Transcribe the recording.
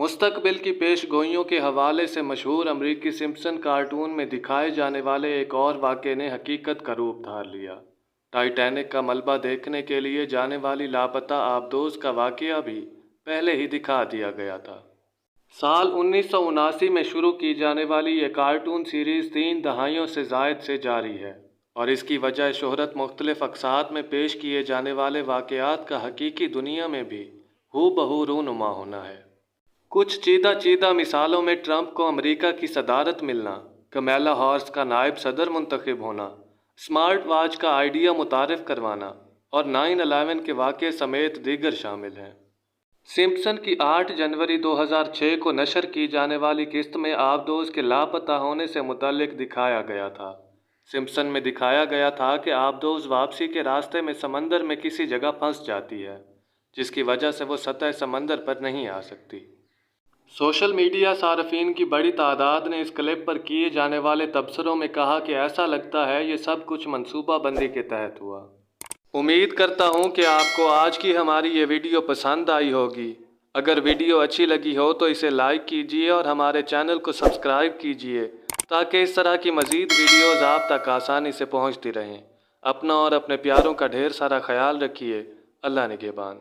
مستقبل کی پیش گوئیوں کے حوالے سے مشہور امریکی سمپسن کارٹون میں دکھائے جانے والے ایک اور واقعے نے حقیقت کا روپ دھار لیا۔ ٹائٹینک کا ملبہ دیکھنے کے لیے جانے والی لاپتہ آبدوز کا واقعہ بھی پہلے ہی دکھا دیا گیا تھا۔ سال 1979 میں شروع کی جانے والی یہ کارٹون سیریز 3 دہائیوں سے زائد سے جاری ہے، اور اس کی وجہ شہرت مختلف اقساط میں پیش کیے جانے والے واقعات کا حقیقی دنیا میں بھی ہو بہو رونما ہونا ہے۔ کچھ چیدہ مثالوں میں ٹرمپ کو امریکہ کی صدارت ملنا، کمیلا ہارس کا نائب صدر منتخب ہونا، اسمارٹ واچ کا آئیڈیا متعارف کروانا اور 9/11 کے واقعے سمیت دیگر شامل ہیں۔ سمپسن کی 8 جنوری 2006 کو نشر کی جانے والی قسط میں آبدوز کے لاپتہ ہونے سے متعلق دکھایا گیا تھا۔ سمپسن میں دکھایا گیا تھا کہ آبدوز واپسی کے راستے میں سمندر میں کسی جگہ پھنس جاتی ہے، جس کی وجہ سے وہ سطح سمندر پر نہیں آ سکتی۔ سوشل میڈیا صارفین کی بڑی تعداد نے اس کلپ پر کیے جانے والے تبصروں میں کہا کہ ایسا لگتا ہے یہ سب کچھ منصوبہ بندی کے تحت ہوا۔ امید کرتا ہوں کہ آپ کو آج کی ہماری یہ ویڈیو پسند آئی ہوگی۔ اگر ویڈیو اچھی لگی ہو تو اسے لائک کیجیے اور ہمارے چینل کو سبسکرائب کیجیے تاکہ اس طرح کی مزید ویڈیوز آپ تک آسانی سے پہنچتی رہیں۔ اپنا اور اپنے پیاروں کا ڈھیر سارا خیال رکھیے۔ اللہ نگہبان۔